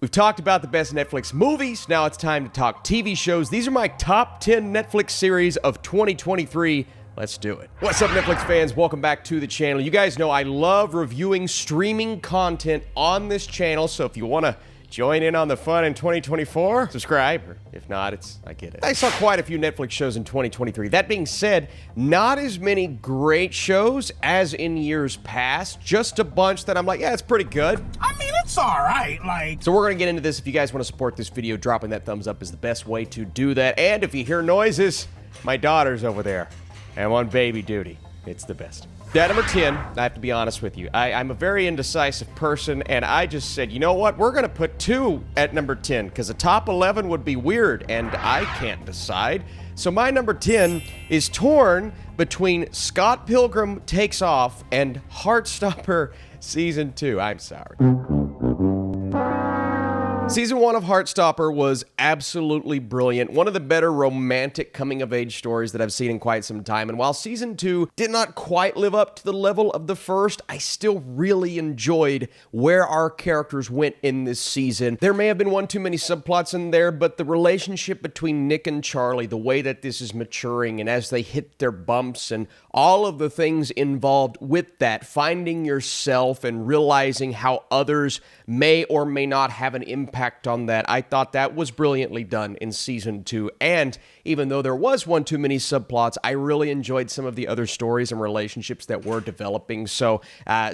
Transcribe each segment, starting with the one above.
We've talked about the best Netflix movies. Now it's time to talk TV shows. These are my top 10 Netflix series of 2023. Let's do it. What's up, Netflix fans? Welcome back to the channel. You guys know I love reviewing streaming content on this channel, so if you want to join in on the fun in 2024, subscribe, or if not, I get it. I saw quite a few Netflix shows in 2023. That being said, not as many great shows as in years past, just a bunch that I'm like, yeah, it's pretty good. I mean, it's all right, So we're gonna get into this. If you guys want to support this video, dropping that thumbs up is the best way to do that. And if you hear noises, my daughter's over there. I'm on baby duty. It's the best. At number 10, I have to be honest with you. I'm a very indecisive person, and I just said, you know what? We're going to put 2 at number 10, because a top 11 would be weird, and I can't decide. So my number 10 is torn between Scott Pilgrim Takes Off and Heartstopper Season 2. I'm sorry. Season 1 of Heartstopper was absolutely brilliant. One of the better romantic coming-of-age stories that I've seen in quite some time. And while Season 2 did not quite live up to the level of the first, I still really enjoyed where our characters went in this season. There may have been one too many subplots in there, but the relationship between Nick and Charlie, the way that this is maturing, and as they hit their bumps, and all of the things involved with that, finding yourself and realizing how others may or may not have an impact on that. I thought that was brilliantly done in Season 2, and even though there was one too many subplots, I really enjoyed some of the other stories and relationships that were developing. So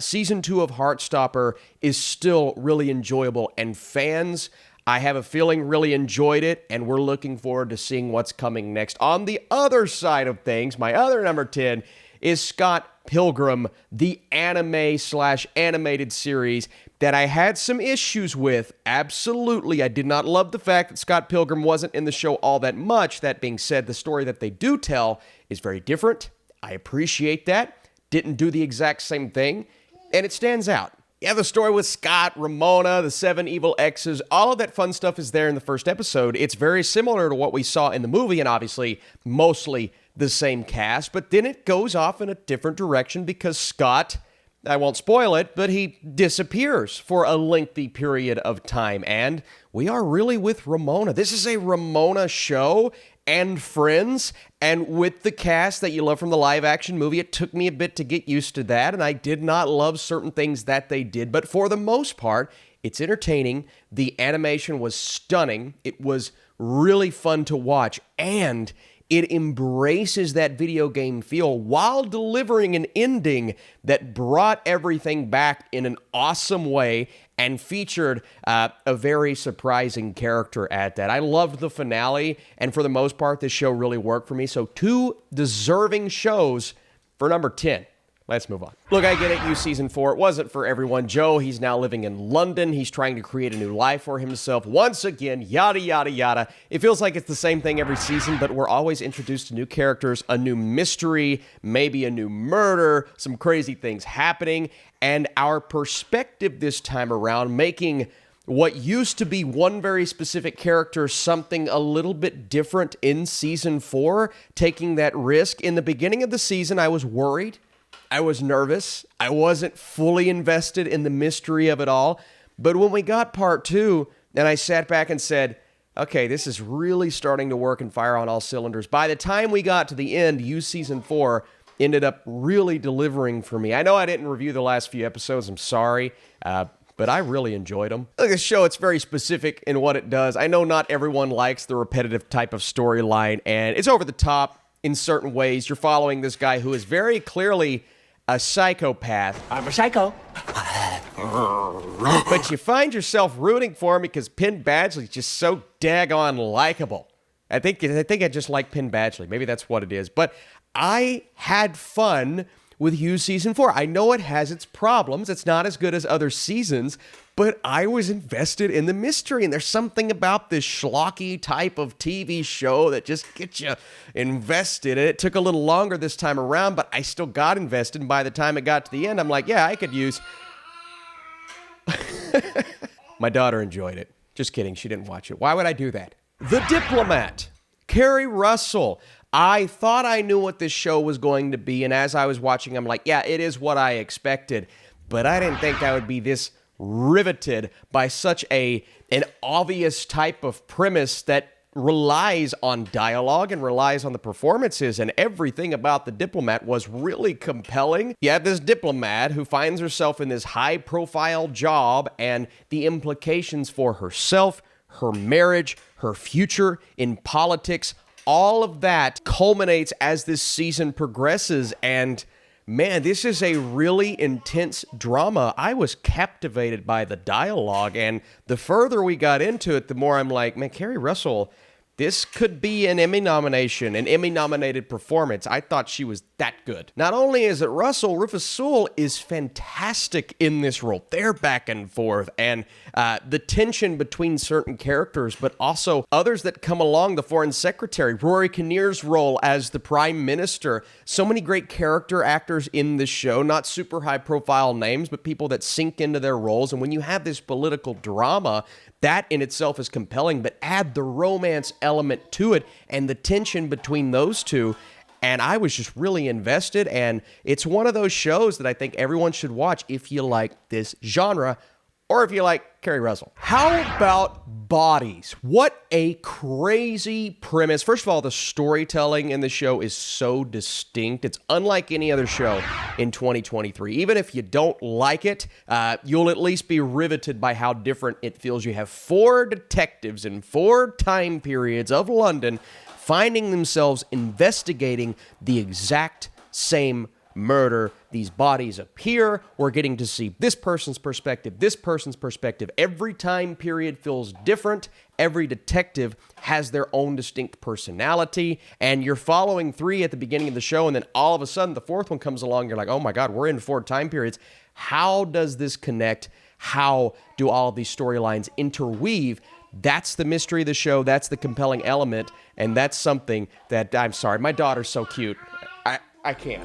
Season 2 of Heartstopper is still really enjoyable, and fans, I have a feeling, really enjoyed it, and we're looking forward to seeing what's coming next. On the other side of things, my other number 10 is Scott Pilgrim, the anime/animated series that I had some issues with. Absolutely. I did not love the fact that Scott Pilgrim wasn't in the show all that much. That being said, the story that they do tell is very different. I appreciate that. Didn't do the exact same thing, and it stands out. Yeah, the story with Scott, Ramona, the 7 evil exes, all of that fun stuff is there in the first episode. It's very similar to what we saw in the movie, and obviously mostly the same cast, but then it goes off in a different direction because Scott, I won't spoil it, but he disappears for a lengthy period of time, and we are really with Ramona. This is a Ramona show and friends, and with the cast that you love from the live-action movie, it took me a bit to get used to that, and I did not love certain things that they did, but for the most part, it's entertaining. The animation was stunning. It was really fun to watch, and it embraces that video game feel while delivering an ending that brought everything back in an awesome way and featured a very surprising character at that. I loved the finale, and for the most part, this show really worked for me. So 2 deserving shows for number 10. Let's move on. Look, I get it, Season 4. It wasn't for everyone. Joe, he's now living in London. He's trying to create a new life for himself. Once again, yada, yada, yada. It feels like it's the same thing every season, but we're always introduced to new characters, a new mystery, maybe a new murder, some crazy things happening, and our perspective this time around, making what used to be one very specific character something a little bit different in Season 4, taking that risk. In the beginning of the season, I was worried. I was nervous. I wasn't fully invested in the mystery of it all. But when we got part 2, and I sat back and said, okay, this is really starting to work and fire on all cylinders. By the time we got to the end, Season 4 ended up really delivering for me. I know I didn't review the last few episodes. I'm sorry. But I really enjoyed them. Look, this show, it's very specific in what it does. I know not everyone likes the repetitive type of storyline, and it's over the top in certain ways. You're following this guy who is very clearly a psychopath. I'm a psycho. But you find yourself rooting for him because Penn Badgley's just so daggone likable. I think I just like Penn Badgley. Maybe that's what it is. But I had fun with Season 4. I know it has its problems. It's not as good as other seasons, but I was invested in the mystery, and there's something about this schlocky type of TV show that just gets you invested. It took a little longer this time around, but I still got invested, and by the time it got to the end, I'm like, yeah, I could use... My daughter enjoyed it. Just kidding, she didn't watch it. Why would I do that? The Diplomat. Kerry Russell. I thought I knew what this show was going to be, and as I was watching, I'm like, yeah, it is what I expected, but I didn't think I would be this riveted by such an obvious type of premise that relies on dialogue and relies on the performances, and everything about The Diplomat was really compelling. You have this diplomat who finds herself in this high-profile job, and the implications for herself, her marriage, her future in politics, all of that culminates as this season progresses, and man, this is a really intense drama. I was captivated by the dialogue, and the further we got into it, the more I'm like, man, Kerry Russell, this could be an Emmy nomination, an Emmy-nominated performance. I thought she was that good. Not only is it Russell, Rufus Sewell is fantastic in this role. They're back and forth, and the tension between certain characters, but also others that come along, the foreign secretary, Rory Kinnear's role as the prime minister. So many great character actors in this show, not super high-profile names, but people that sink into their roles. And when you have this political drama, that in itself is compelling, but add the romance element to it and the tension between those two, and I was just really invested, and it's one of those shows that I think everyone should watch if you like this genre, or if you like Kerry Russell. How about Bodies? What a crazy premise. First of all, the storytelling in the show is so distinct. It's unlike any other show in 2023. Even if you don't like it, you'll at least be riveted by how different it feels. You have 4 detectives in 4 time periods of London finding themselves investigating the exact same murder. These bodies appear. We're getting to see this person's perspective, this person's perspective. Every time period feels different. Every detective has their own distinct personality, and you're following 3 at the beginning of the show, and then all of a sudden the 4th one comes along. You're like, oh my God, we're in 4 time periods. How does this connect? How do all of these storylines interweave? That's the mystery of the show. That's the compelling element, and that's something that, I'm sorry, my daughter's so cute. I can't.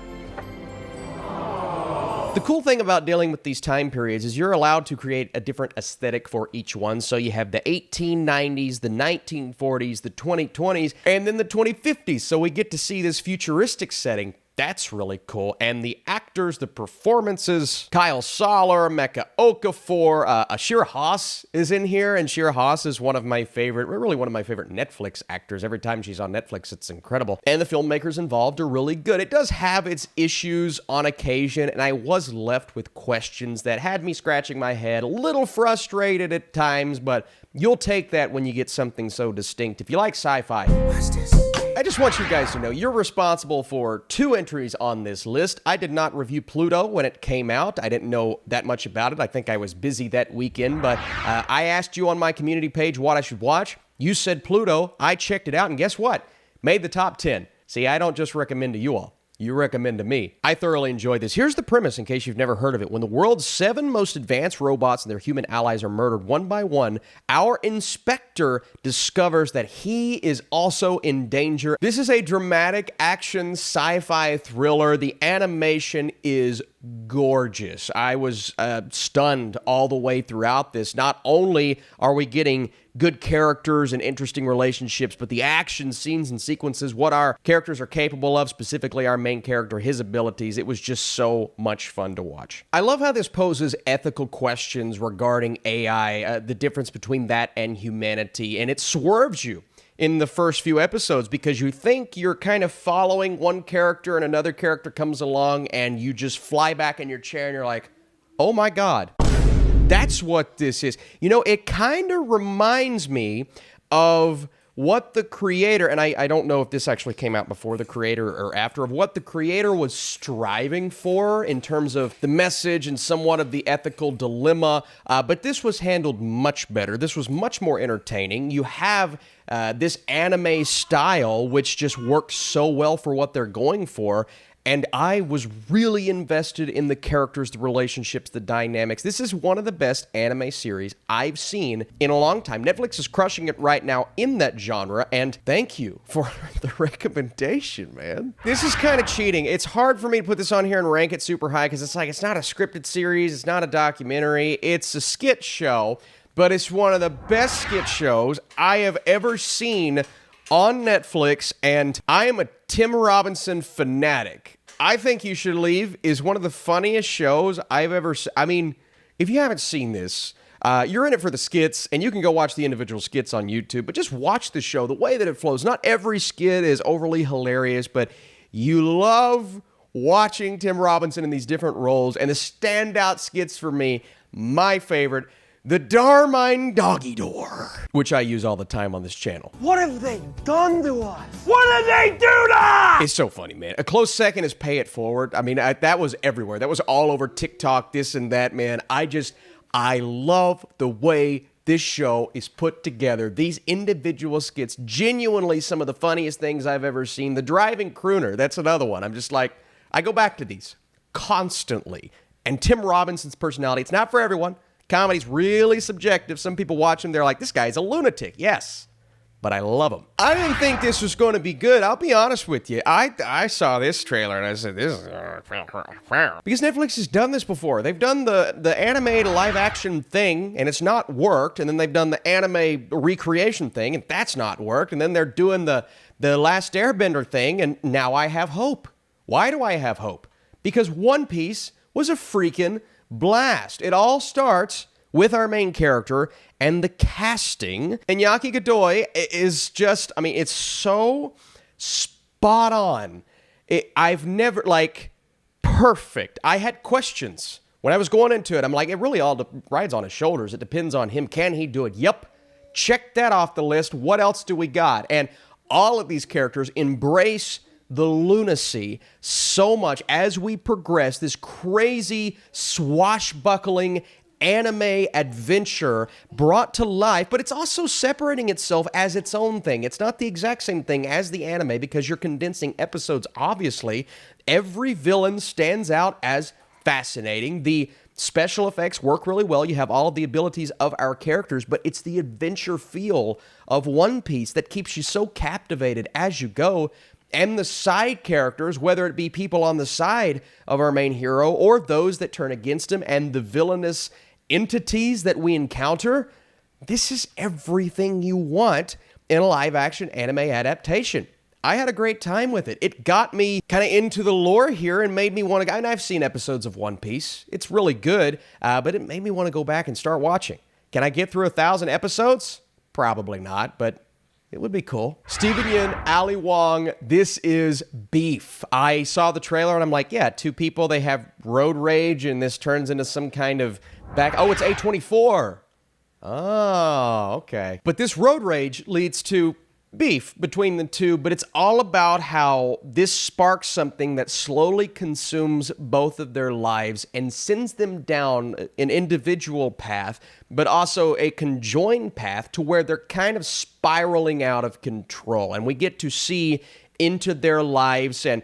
The cool thing about dealing with these time periods is you're allowed to create a different aesthetic for each one. So you have the 1890s, the 1940s, the 2020s, and then the 2050s. So we get to see this futuristic setting. That's really cool. And the actors, the performances, Kyle Soller, Mecca Okafor, Ashira Haas is in here, and Ashira Haas is one of my favorite Netflix actors. Every time she's on Netflix, it's incredible. And the filmmakers involved are really good. It does have its issues on occasion, and I was left with questions that had me scratching my head, a little frustrated at times, but you'll take that when you get something so distinct. If you like sci-fi, what's this? I just want you guys to know you're responsible for 2 entries on this list. I did not review Pluto when it came out. I didn't know that much about it. I think I was busy that weekend, but I asked you on my community page what I should watch. You said Pluto. I checked it out, and guess what? Made the top 10. See, I don't just recommend to you all. You recommend to me. I thoroughly enjoyed this. Here's the premise in case you've never heard of it. When the world's 7 most advanced robots and their human allies are murdered one by one, our inspector discovers that he is also in danger. This is a dramatic action sci-fi thriller. The animation is gorgeous. I was stunned all the way throughout this. Not only are we getting good characters and interesting relationships, but the action scenes and sequences, what our characters are capable of, specifically our main character, his abilities, it was just so much fun to watch. I love how this poses ethical questions regarding AI, the difference between that and humanity, and it swerves you in the first few episodes because you think you're kind of following one character and another character comes along and you just fly back in your chair and you're like, oh my God. That's what this is. You know, it kind of reminds me of what the creator, and I don't know if this actually came out before the creator or after, of what the creator was striving for in terms of the message and somewhat of the ethical dilemma, but this was handled much better. This was much more entertaining. You have this anime style, which just works so well for what they're going for. And I was really invested in the characters, the relationships, the dynamics. This is one of the best anime series I've seen in a long time. Netflix is crushing it right now in that genre, and thank you for the recommendation, man. This is kind of cheating. It's hard for me to put this on here and rank it super high because it's like, it's not a scripted series, it's not a documentary, it's a skit show, but it's one of the best skit shows I have ever seen on Netflix, and I am a Tim Robinson fanatic. I Think You Should Leave is one of the funniest shows I've ever seen. I mean, If you haven't seen this, you're in it for the skits, and you can go watch the individual skits on YouTube, but just watch the show, the way that it flows. Not every skit is overly hilarious, but you love watching Tim Robinson in these different roles, and the standout skits for me, my favorite, the Darmine Doggy Door, which I use all the time on this channel. What have they done to us? What did they do to us? It's so funny, man. A close second is Pay It Forward. I mean, that was everywhere. That was all over TikTok, this and that, man. I love the way this show is put together. These individual skits, genuinely some of the funniest things I've ever seen. The Driving Crooner, that's another one. I'm just like, I go back to these constantly. And Tim Robinson's personality, it's not for everyone. Comedy's really subjective. Some people watch him, they're like, this guy's a lunatic. Yes, but I love him. I didn't think this was going to be good. I'll be honest with you. I saw this trailer and I said, this is... Because Netflix has done this before. They've done the anime to live action thing, and it's not worked. And then they've done the anime recreation thing, and that's not worked. And then they're doing the Last Airbender thing, and now I have hope. Why do I have hope? Because One Piece was a freaking blast. It all starts with our main character and the casting. And Yaki Godoy is just, I mean, it's so spot on. I've never, like, perfect. I had questions. When I was going into it, I'm like, it really all rides on his shoulders. It depends on him. Can he do it? Yep. Check that off the list. What else do we got? And all of these characters embrace the lunacy so much as we progress, this crazy swashbuckling anime adventure brought to life, but it's also separating itself as its own thing. It's not the exact same thing as the anime because you're condensing episodes, obviously. Every villain stands out as fascinating. The special effects work really well. You have all of the abilities of our characters, but it's the adventure feel of One Piece that keeps you so captivated as you go. And the side characters, whether it be people on the side of our main hero or those that turn against him, and the villainous entities that we encounter, this is everything you want in a live-action anime adaptation. I had a great time with it. It got me kind of into the lore here and made me want to go, and I've seen episodes of One Piece. It's really good, but it made me want to go back and start watching. Can I get through 1,000 episodes? Probably not, but it would be cool. Steven Yeun, Ali Wong, this is beef. I saw the trailer and I'm like, yeah, two people, they have road rage and this turns into some kind of oh, it's A24. Oh, okay. But this road rage leads to beef between the two, but it's all about how this sparks something that slowly consumes both of their lives and sends them down an individual path, but also a conjoined path to where they're kind of spiraling out of control. And we get to see into their lives and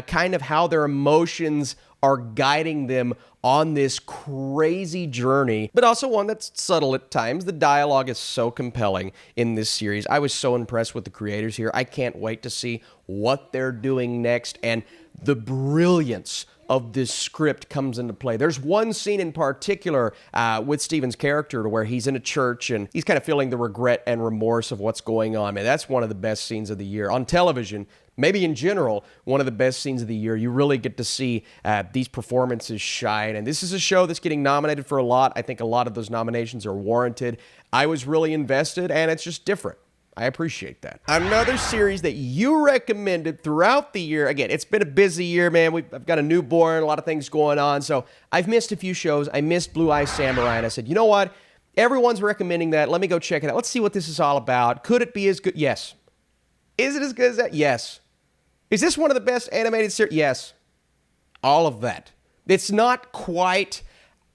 kind of how their emotions are guiding them on this crazy journey, but also one that's subtle at times. The dialogue is so compelling in this series. I was so impressed with the creators here. I can't wait to see what they're doing next, and the brilliance of this script comes into play. There's one scene in particular with Steven's character where he's in a church and he's kind of feeling the regret and remorse of what's going on. Man, that's one of the best scenes of the year. On television, maybe in general, one of the best scenes of the year. You really get to see these performances shine. And this is a show that's getting nominated for a lot. I think a lot of those nominations are warranted. I was really invested, and it's just different. I appreciate that. Another series that you recommended throughout the year. Again, it's been a busy year, man. I've got a newborn, a lot of things going on. So I've missed a few shows. I missed Blue Eye Samurai, and I said, you know what? Everyone's recommending that. Let me go check it out. Let's see what this is all about. Could it be as good? Yes. Is it as good as that? Yes. Is this one of the best animated series? Yes. All of that. It's not quite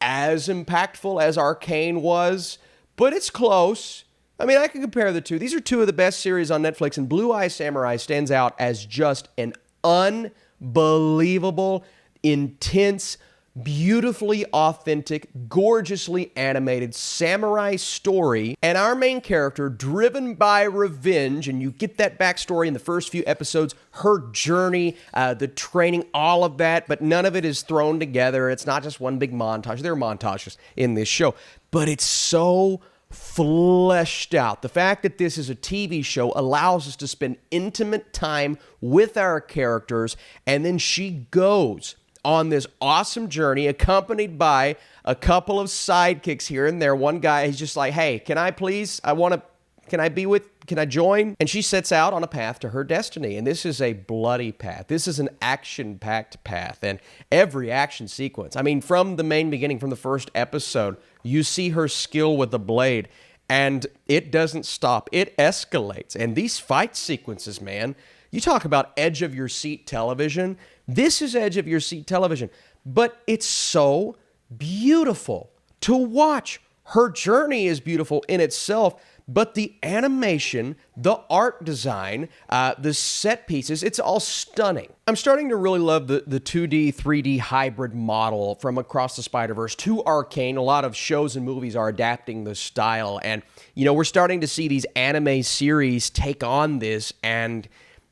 as impactful as Arcane was, but it's close. I mean, I can compare the two. These are two of the best series on Netflix, and Blue Eye Samurai stands out as just an unbelievable, intense, beautifully authentic, gorgeously animated samurai story. And our main character, driven by revenge, and you get that backstory in the first few episodes, her journey, the training, all of that, but none of it is thrown together. It's not just one big montage. There are montages in this show, but it's so fleshed out. The fact that this is a TV show allows us to spend intimate time with our characters, and then she goes on this awesome journey, accompanied by a couple of sidekicks here and there. One guy, he's just like, hey, can I please? Can I join? And she sets out on a path to her destiny. And this is a bloody path. This is an action-packed path. And every action sequence, I mean, from the main beginning, from the first episode, you see her skill with the blade. And it doesn't stop. It escalates. And these fight sequences, man, you talk about edge-of-your-seat television. This is edge-of-your-seat television. But it's so beautiful to watch. Her journey is beautiful in itself, but the animation, the art design, the set pieces, it's all stunning. I'm starting to really love the 2D, 3D hybrid model from Across the Spider-Verse to Arcane. A lot of shows and movies are adapting the style, and, you know, we're starting to see these anime series take on this and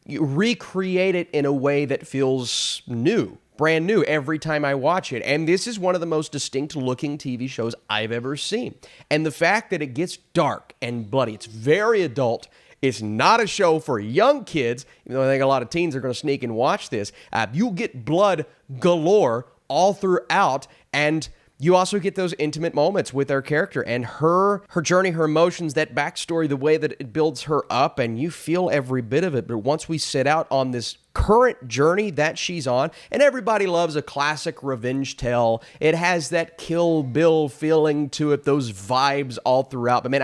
recreate it in a way that feels new, brand new every time I watch it. And this is one of the most distinct looking TV shows I've ever seen. And the fact that it gets dark and bloody, it's very adult. It's not a show for young kids, even though I think a lot of teens are going to sneak and watch this. You'll get blood galore all throughout, and you also get those intimate moments with our character and her journey, her emotions, that backstory, the way that it builds her up, and you feel every bit of it. But once we set out on this current journey that she's on, and everybody loves a classic revenge tale, it has that Kill Bill feeling to it, those vibes all throughout. But man,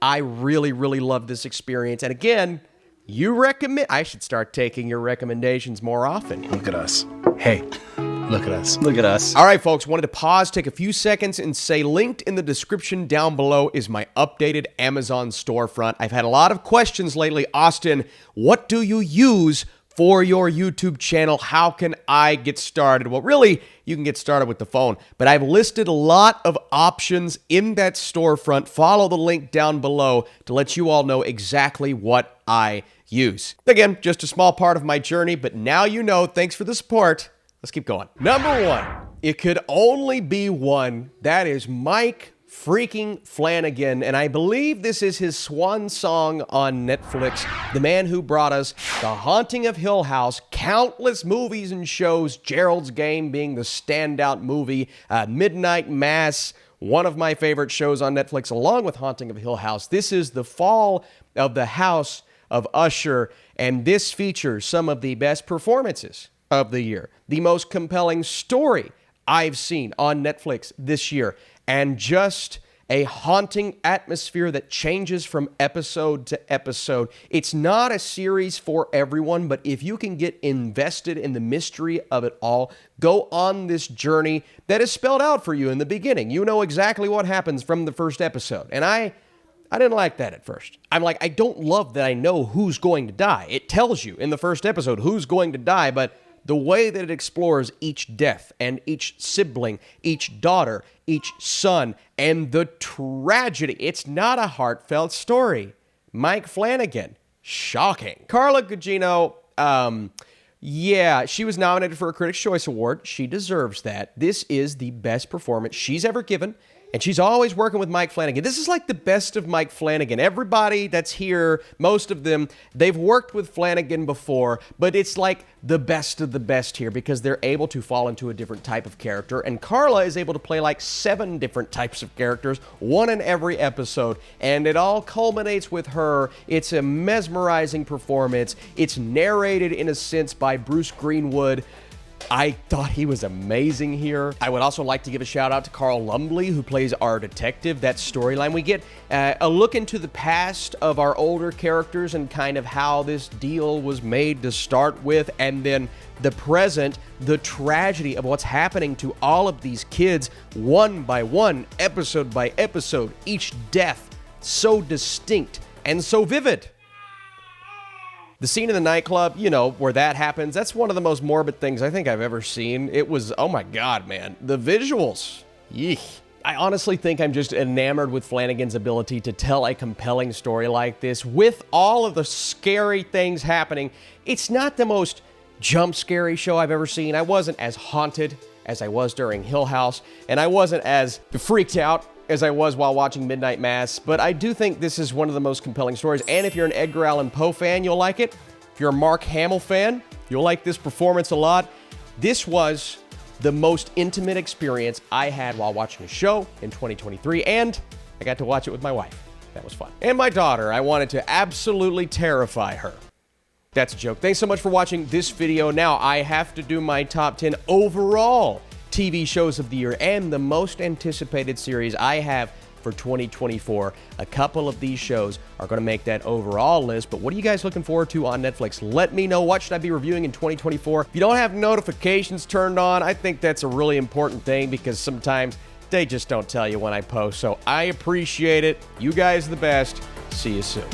I really, really love this experience. And again, I should start taking your recommendations more often. Look at us. Hey, look at us. Look at us. All right, folks, wanted to pause, take a few seconds, and say linked in the description down below is my updated Amazon storefront. I've had a lot of questions lately. Austin, what do you use for your YouTube channel? How can I get started? Well, really, you can get started with the phone, but I've listed a lot of options in that storefront. Follow the link down below to let you all know exactly what I use. Again, just a small part of my journey, but now you know. Thanks for the support. Let's keep going. Number one, it could only be one. That is Mike freaking Flanagan, and I believe this is his swan song on Netflix. The man who brought us The Haunting of Hill House, countless movies and shows, Gerald's Game being the standout movie, Midnight Mass, one of my favorite shows on Netflix, along with Haunting of Hill House. This is the fall of the House of Usher, and this features some of the best performances of the year, the most compelling story I've seen on Netflix this year, and just a haunting atmosphere that changes from episode to episode. It's not a series for everyone, but if you can get invested in the mystery of it all, go on this journey that is spelled out for you in the beginning. You know exactly what happens from the first episode, and I didn't like that at first. I'm like, I don't love that I know who's going to die. It tells you in the first episode who's going to die, but the way that it explores each death and each sibling, each daughter, each son, and the tragedy. It's not a heartfelt story. Mike Flanagan, shocking. Carla Gugino, yeah, she was nominated for a Critics' Choice Award. She deserves that. This is the best performance she's ever given. And she's always working with Mike Flanagan. This is like the best of Mike Flanagan. Everybody that's here, most of them, they've worked with Flanagan before, but it's like the best of the best here because they're able to fall into a different type of character. And Carla is able to play like 7 different types of characters, one in every episode. And it all culminates with her. It's a mesmerizing performance. It's narrated in a sense by Bruce Greenwood. I thought he was amazing here. I would also like to give a shout out to Carl Lumbly, who plays our detective. That storyline, we get a look into the past of our older characters and kind of how this deal was made to start with, and then the present, the tragedy of what's happening to all of these kids, one by one, episode by episode, each death so distinct and so vivid. The scene in the nightclub, you know, where that happens, that's one of the most morbid things I think I've ever seen. It was, oh my God, man. The visuals. Yeesh. I honestly think I'm just enamored with Flanagan's ability to tell a compelling story like this with all of the scary things happening. It's not the most jump scary show I've ever seen. I wasn't as haunted as I was during Hill House, and I wasn't as freaked out as I was while watching Midnight Mass, but I do think this is one of the most compelling stories, and if you're an Edgar Allan Poe fan, you'll like it. If you're a Mark Hamill fan, you'll like this performance a lot. This was the most intimate experience I had while watching a show in 2023, and I got to watch it with my wife. That was fun. And my daughter, I wanted to absolutely terrify her. That's a joke. Thanks so much for watching this video. Now I have to do my top 10 overall TV shows of the year and the most anticipated series I have for 2024. A couple of these shows are going to make that overall list, but what are you guys looking forward to on Netflix? Let me know. What should I be reviewing in 2024? If you don't have notifications turned on, I think that's a really important thing because sometimes they just don't tell you when I post. So I appreciate it. You guys are the best. See you soon.